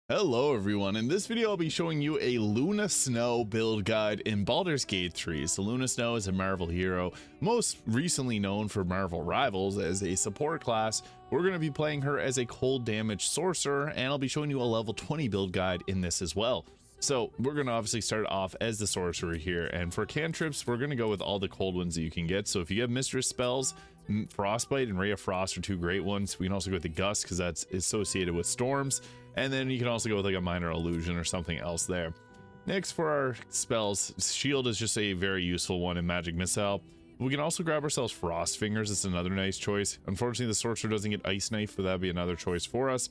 Hello everyone, in this video I'll be showing you a Luna Snow build guide in Baldur's Gate 3. So Luna Snow is a Marvel hero, most recently known for Marvel Rivals as a support class. We're going to be playing her as a cold damage sorcerer, and I'll be showing you a level 20 build guide in this as well. So we're going to obviously start off as the sorcerer here, and for cantrips we're going to go with all the cold ones that you can get. So if you have mistress spells, Frostbite and Ray of Frost are two great ones. We can also go with the Gust because that's associated with storms, and then you can also go with like a minor illusion or something else there. Next, for our spells, Shield is just a very useful one in Magic Missile. We can also grab ourselves Frost Fingers. It's another nice choice. Unfortunately, the sorcerer doesn't get Ice Knife, but that'd be another choice for us.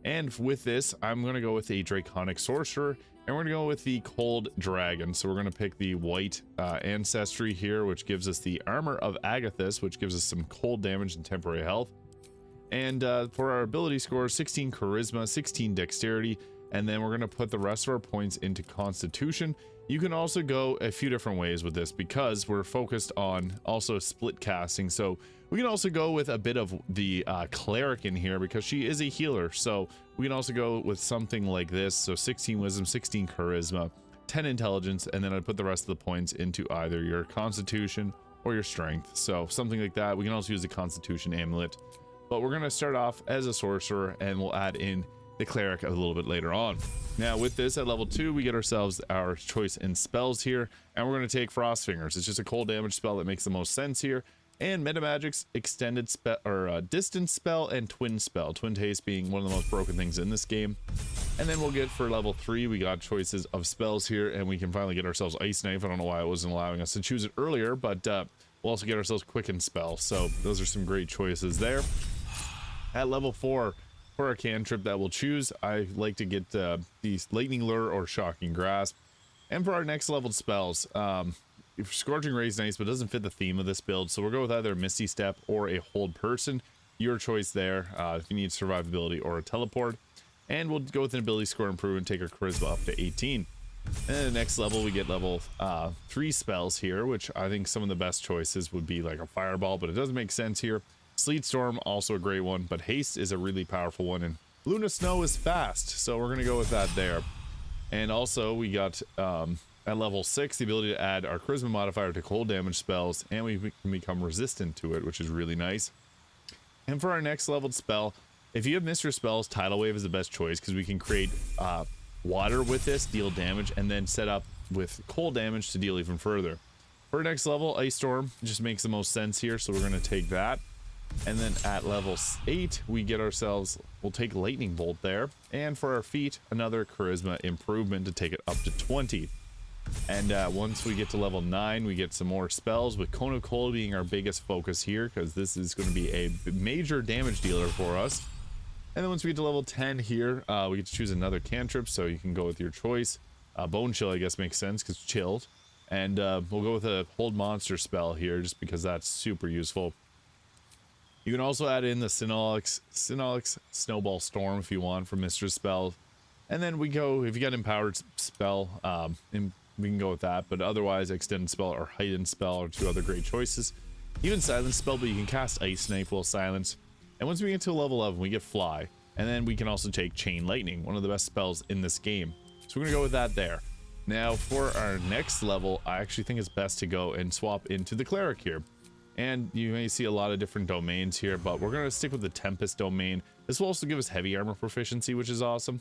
And with this, I'm going to go with a Draconic Sorcerer, and we're going to go with the Cold Dragon. So we're going to pick the white ancestry here, which gives us the Armor of Agathis, which gives us some cold damage and temporary health. And for our ability score, 16 Charisma, 16 Dexterity, and then we're going to put the rest of our points into Constitution. You can also go a few different ways with this because we're focused on also split casting. So we can also go with a bit of the cleric in here because she is a healer. So we can also go with something like this. So 16 wisdom, 16 charisma, 10 intelligence, and then I'd put the rest of the points into either your constitution or your strength. So something like that. We can also use the constitution amulet, but we're going to start off as a sorcerer and we'll add in the cleric a little bit later on. Now with this at level 2, we get ourselves our choice in spells here, and we're going to take Frost Fingers. It's just a cold damage spell that makes the most sense here, and Meta Magic's extended spell or distance spell and twin spell, twin taste being one of the most broken things in this game. And then we'll get for level 3, we got choices of spells here, and we can finally get ourselves Ice Knife. I don't know why it wasn't allowing us to choose it earlier, but we'll also get ourselves Quicken Spell. So those are some great choices there. At level 4, for our cantrip that we'll choose, I like to get these Lightning Lure or Shocking Grasp. And for our next leveled spells, Scorching Ray is nice, but doesn't fit the theme of this build, so we'll go with either a Misty Step or a Hold Person. Your choice there, if you need survivability or a teleport. And we'll go with an ability score improvement, take our charisma up to 18. And then the next level, we get level 3 spells here, which I think some of the best choices would be like a Fireball, but it doesn't make sense here. Sleet Storm, also a great one, but Haste is a really powerful one, and Luna Snow is fast, so we're going to go with that there. And also, we got, at level 6, the ability to add our Charisma modifier to cold damage spells, and we can become resistant to it, which is really nice. And for our next leveled spell, if you have Mistress spells, Tidal Wave is the best choice, because we can create water with this, deal damage, and then set up with cold damage to deal even further. For our next level, Ice Storm just makes the most sense here, so we're going to take that. And then at level 8, we get ourselves, we'll take Lightning Bolt there. And for our feet, another Charisma improvement to take it up to 20. And once we get to level 9, we get some more spells, with Cone of Cold being our biggest focus here, because this is going to be a major damage dealer for us. And then once we get to level 10 here, we get to choose another cantrip, so you can go with your choice. Bone Chill, I guess, makes sense, because chilled. And we'll go with a Hold Monster spell here, just because that's super useful. You can also add in the Sinolix Snowball Storm if you want for Mistress spell. And then we go, if you got Empowered spell, we can go with that. But otherwise, Extended spell or Heightened spell are two other great choices. Even Silence spell, but you can cast Ice Knife while silence. And once we get to level 11, we get Fly. And then we can also take Chain Lightning, one of the best spells in this game. So we're going to go with that there. Now, for our next level, I actually think it's best to go and swap into the Cleric here. And you may see a lot of different domains here, but we're going to stick with the Tempest domain. This will also give us heavy armor proficiency, which is awesome.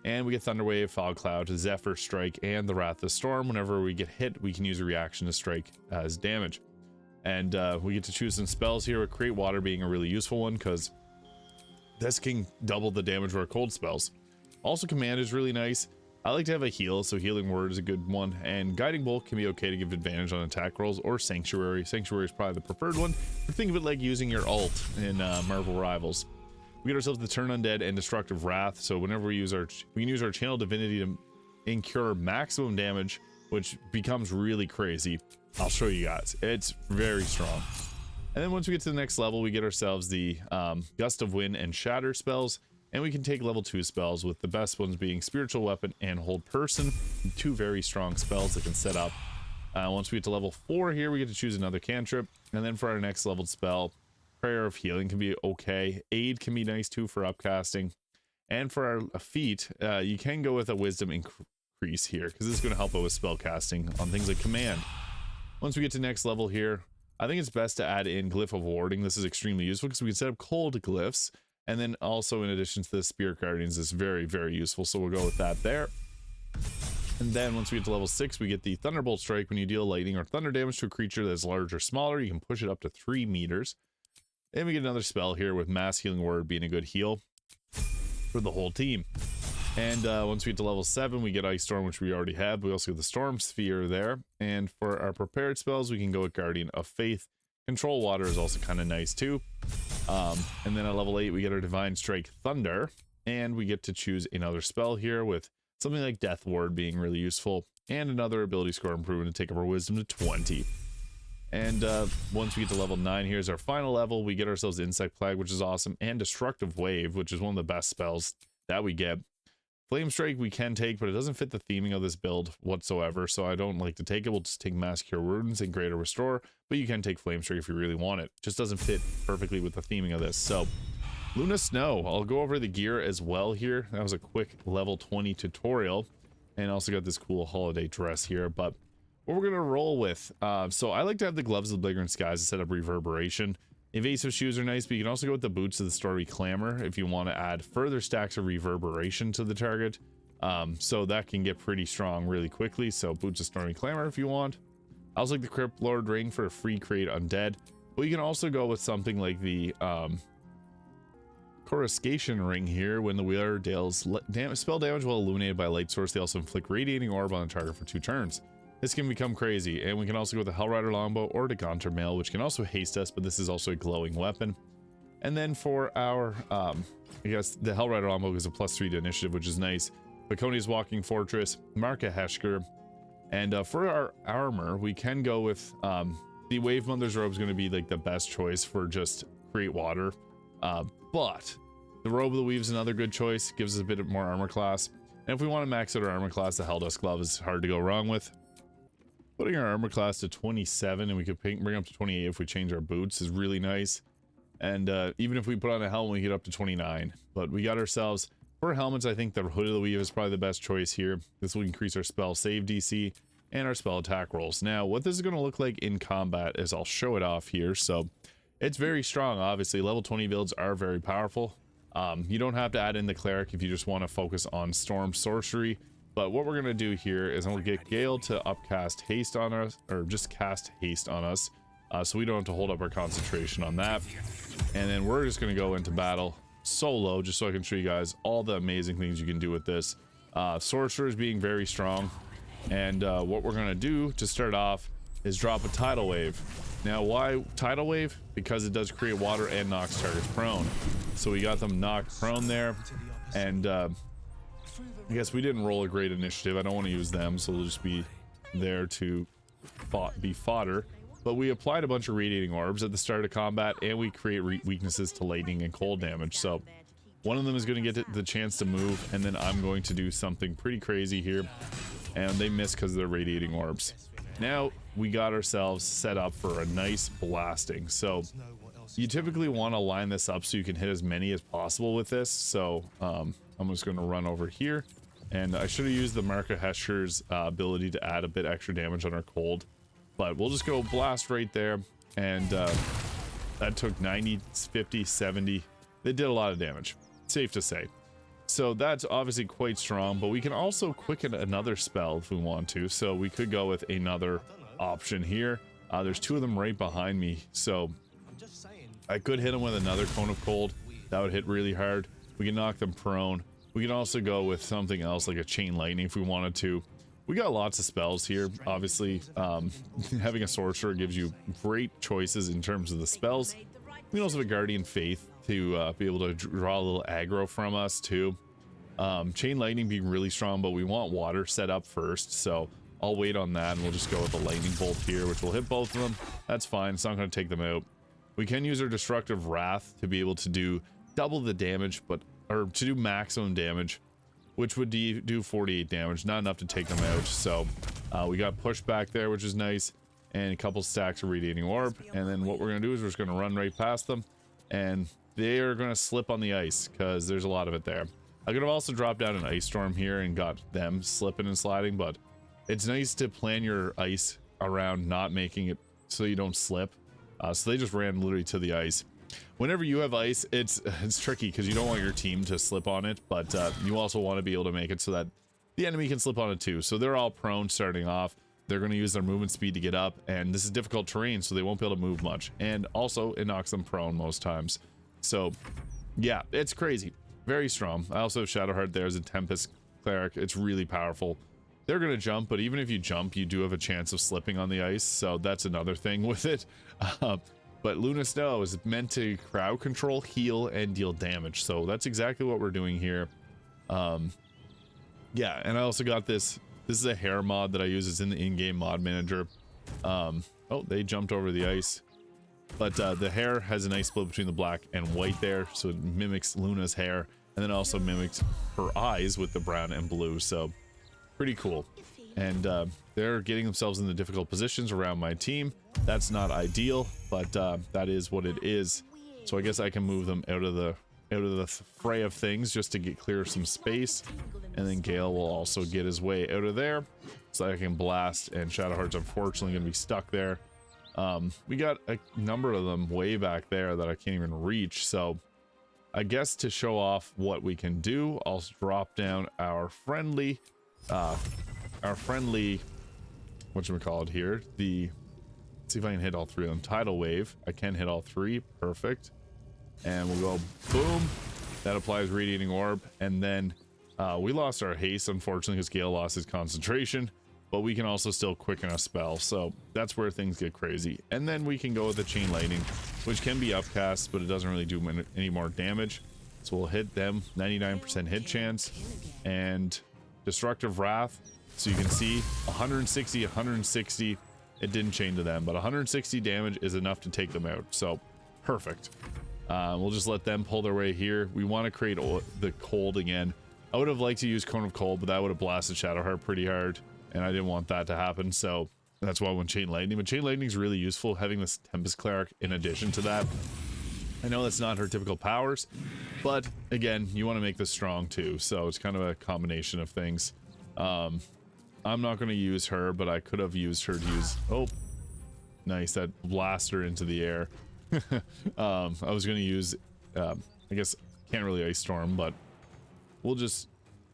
And we get Thunderwave, Fog Cloud, Zephyr Strike, and the Wrath of Storm. Whenever we get hit, we can use a reaction to strike as damage. And we get to choose some spells here, with Create Water being a really useful one, because this can double the damage of our cold spells. Also, Command is really nice. I like to have a heal, so Healing Word is a good one, and Guiding Bolt can be okay to give advantage on attack rolls, or Sanctuary. Sanctuary is probably the preferred one, but think of it like using your ult in Marvel Rivals. We get ourselves the Turn Undead and Destructive Wrath, so whenever we can use our Channel Divinity to incur maximum damage, which becomes really crazy. I'll show you guys. It's very strong. And then once we get to the next level, we get ourselves the Gust of Wind and Shatter spells. And we can take level 2 spells, with the best ones being Spiritual Weapon and Hold Person. Two very strong spells that can set up. Once we get to level 4 here, we get to choose another cantrip. And then for our next leveled spell, Prayer of Healing can be okay. Aid can be nice too for upcasting. And for our feat, you can go with a wisdom increase here, because this is going to help out with spell casting on things like command. Once we get to next level here, I think it's best to add in Glyph of Warding. This is extremely useful because we can set up cold glyphs, and then also in addition to the Spirit Guardians is very, very useful, so we'll go with that there. And then once we get to level 6, we get the Thunderbolt Strike. When you deal lightning or thunder damage to a creature that's large or smaller, you can push it up to 3 meters. And we get another spell here with Mass Healing Word being a good heal for the whole team. And once we get to level 7, we get Ice Storm, which we already have. We also get the Storm Sphere there. And for our prepared spells, we can go with Guardian of Faith. Control Water is also kind of nice too. And then at level 8, we get our Divine Strike Thunder. And we get to choose another spell here with something like Death Ward being really useful, and another ability score improvement to take up our wisdom to 20. And once we get to level 9, here's our final level. We get ourselves Insect Plague, which is awesome, and Destructive Wave, which is one of the best spells that we get. Flame Strike we can take, but it doesn't fit the theming of this build whatsoever, so I don't like to take it. We'll just take Mass Cure Wounds and Greater Restore, but you can take Flame Strike if you really want it. Just doesn't fit perfectly with the theming of this. So Luna Snow, I'll go over the gear as well here. That was a quick level 20 tutorial, and also got this cool holiday dress here. But what we're gonna roll with, so I like to have the Gloves of the Belligerent Skies to set up Reverberation. Evasive Shoes are nice, but you can also go with the Boots of the Stormy Clamor if you want to add further stacks of Reverberation to the target. So that can get pretty strong really quickly. So Boots of Stormy Clamor if you want. I also like the Crypt Lord Ring for a free create undead, but you can also go with something like the Coruscation Ring here. When the wielder deals spell damage while illuminated by a light source, they also inflict Radiating Orb on the target for 2 turns. This can become crazy, and we can also go with the Hellrider Longbow or the Gaunter Mail, which can also haste us, but this is also a glowing weapon. And then for our, I guess the Hellrider Longbow gives a +3 to initiative, which is nice. Baconi's Walking Fortress, Marka Heshker, and for our armor, we can go with the Wave Mother's Robe is going to be like the best choice for just create water. But the Robe of the Weave is another good choice, gives us a bit more armor class. And if we want to max out our armor class, the Helldusk Glove is hard to go wrong with. Putting our armor class to 27, and we could bring up to 28 if we change our boots, is really nice. And even if we put on a helmet, we get up to 29. But we got ourselves, for helmets, I think the Hood of the Weave is probably the best choice here. This will increase our spell save DC and our spell attack rolls. Now, what this is going to look like in combat is I'll show it off here. So it's very strong, obviously. Level 20 builds are very powerful. You don't have to add in the cleric if you just want to focus on storm sorcery. But what we're going to do here is we'll get Gale to upcast haste on us, or just cast haste on us, so we don't have to hold up our concentration on that. And then we're just going to go into battle solo, just so I can show you guys all the amazing things you can do with this. Sorcerer is being very strong, and what we're going to do to start off is drop a Tidal Wave. Now, why Tidal Wave? Because it does create water and knocks targets prone. So we got them knocked prone there, and I guess we didn't roll a great initiative. I don't want to use them, so they'll just be there to be fodder. But we applied a bunch of Radiating Orbs at the start of combat, and we create weaknesses to lightning and cold damage. So one of them is going to get the chance to move, and then I'm going to do something pretty crazy here. And they miss because of their Radiating Orbs. Now we got ourselves set up for a nice blasting. So you typically want to line this up so you can hit as many as possible with this. So I'm just going to run over here, and I should have used the Marka Hesher's ability to add a bit extra damage on our cold, but we'll just go blast right there. And that took 90, 50, 70. They did a lot of damage, safe to say. So that's obviously quite strong, but we can also quicken another spell if we want to. So we could go with another option here. There's 2 of them right behind me, so I could hit them with another Cone of Cold. That would hit really hard. We can knock them prone. We can also go with something else like a Chain Lightning if we wanted to. We got lots of spells here. Obviously, having a Sorcerer gives you great choices in terms of the spells. We can also have a Guardian Faith to be able to draw a little aggro from us too. Chain Lightning being really strong, but we want water set up first, so I'll wait on that, and we'll just go with a Lightning Bolt here, which will hit both of them. That's fine. It's not going to take them out. We can use our Destructive Wrath to be able to do double the damage, or to do maximum damage, which would do 48 damage, not enough to take them out. So we got pushed back there, which is nice, and a couple stacks of Radiating Orb. And then what we're going to do is we're just going to run right past them, and they are going to slip on the ice because there's a lot of it there. I could have also dropped down an ice storm here and got them slipping and sliding, but it's nice to plan your ice around not making it so you don't slip. So they just ran literally to the ice. Whenever you have ice, it's tricky because you don't want your team to slip on it, but you also want to be able to make it so that the enemy can slip on it too. So they're all prone starting off. They're going to use their movement speed to get up, and this is difficult terrain, so they won't be able to move much. And also, it knocks them prone most times. So, yeah, it's crazy. Very strong. I also have Shadowheart there as a Tempest cleric. It's really powerful. They're going to jump, but even if you jump, you do have a chance of slipping on the ice, so that's another thing with it. But Luna Snow is meant to crowd control, heal, and deal damage, so that's exactly what we're doing here. Yeah, and I also got this. This is a hair mod that I use. It's in the in-game mod manager. Oh, they jumped over the ice. But the hair has a nice split between the black and white there, so it mimics Luna's hair, and then also mimics her eyes with the brown and blue, so pretty cool. And they're getting themselves in the difficult positions around my team. That's not ideal, but that is what it is. So I guess I can move them out of the fray of things just to get clear some space, and then Gale will also get his way out of there so I can blast, and Shadowheart's unfortunately gonna be stuck there. We got a number of them way back there that I can't even reach, so I guess to show off what we can do, I'll drop down our friendly whatchamacallit here, let's see if I can hit all three of them. Tidal Wave, I can hit all three, perfect. And we'll go boom, that applies Radiating Orb, and then we lost our haste unfortunately because Gale lost his concentration, but we can also still quicken a spell, so that's where things get crazy. And then we can go with the Chain Lightning, which can be upcast, but it doesn't really do any more damage, so we'll hit them, 99% hit chance. And Destructive Wrath, so you can see 160, it didn't chain to them, but 160 damage is enough to take them out, so perfect. We'll just let them pull their way here. We want to create the cold again. I would have liked to use Cone of Cold, but that would have blasted Shadowheart pretty hard, and I didn't want that to happen, so that's why I went Chain Lightning. But Chain Lightning is really useful, having this Tempest Cleric in addition to that. I know that's not her typical powers, but again, you want to make this strong too, so it's kind of a combination of things. I'm not going to use her, but I could have used her to use... Oh, nice, that blaster into the air. I was going to use, I guess, can't really Ice Storm, but we'll just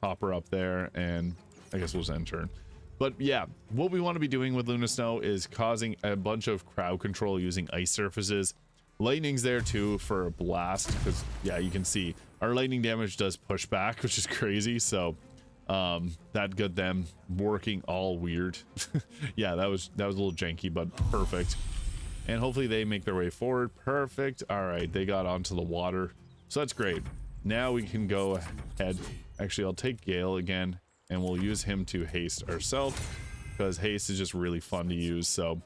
hop her up there, and I guess we'll just end turn. But yeah, what we want to be doing with Luna Snow is causing a bunch of crowd control using ice surfaces. Lightning's there too for a blast, because yeah, you can see our lightning damage does push back, which is crazy, so that got them working all weird. Yeah, that was a little janky, but perfect. And hopefully they make their way forward. Perfect. All right, they got onto the water, so that's great. Now we can go ahead. Actually, I'll take Gale again, and we'll use him to haste ourselves, because haste is just really fun to use. So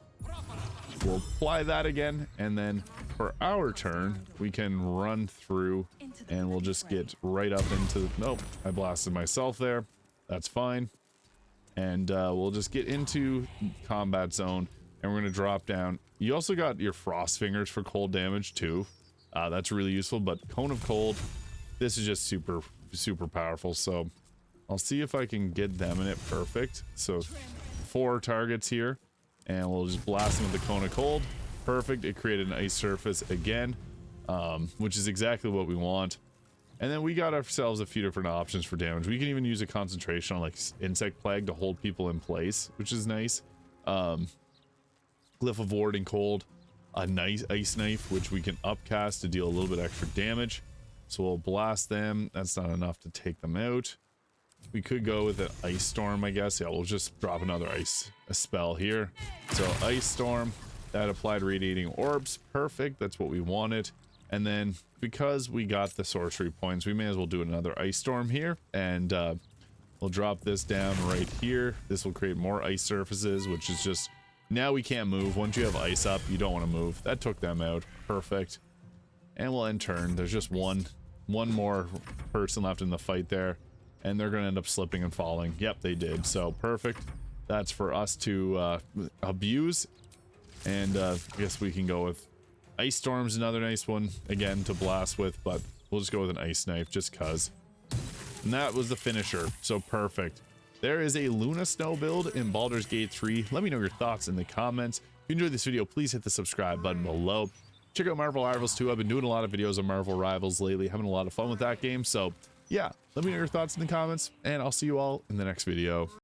we'll apply that again, and then for our turn we can run through, and we'll just get right up into... Nope, I blasted myself there. That's fine. And we'll just get into combat zone, and we're going to drop down. You also got your Frost Fingers for cold damage too. That's really useful, but Cone of Cold, this is just super powerful. So I'll see if I can get them in it. Perfect. So 4 targets here, and we'll just blast them with the Cone of Cold. Perfect. It created an ice surface again, which is exactly what we want. And then we got ourselves a few different options for damage. We can even use a concentration on like Insect Plague to hold people in place, which is nice. Glyph of Warding Cold, a nice Ice Knife, which we can upcast to deal a little bit extra damage. So we'll blast them. That's not enough to take them out. We could go with an Ice Storm, I guess. Yeah, we'll just drop another a spell here. So Ice Storm, that applied Radiating Orbs. Perfect, that's what we wanted. And then because we got the sorcery points, we may as well do another Ice Storm here, and we'll drop this down right here. This will create more ice surfaces, which is just... Now we can't move. Once you have ice up, you don't want to move. That took them out. Perfect. And we'll end turn. There's just one more person left in the fight there, and they're going to end up slipping and falling. Yep, they did. So perfect. That's for us to abuse. And I guess we can go with Ice Storm's another nice one, again, to blast with, but we'll just go with an Ice Knife just cuz. and that was the finisher. So perfect. There is a Luna Snow build in Baldur's Gate 3. Let me know your thoughts in the comments. If you enjoyed this video, please hit the subscribe button below. Check out Marvel Rivals too. I've been doing a lot of videos on Marvel Rivals lately, having a lot of fun with that game. So yeah, let me know your thoughts in the comments, and I'll see you all in the next video.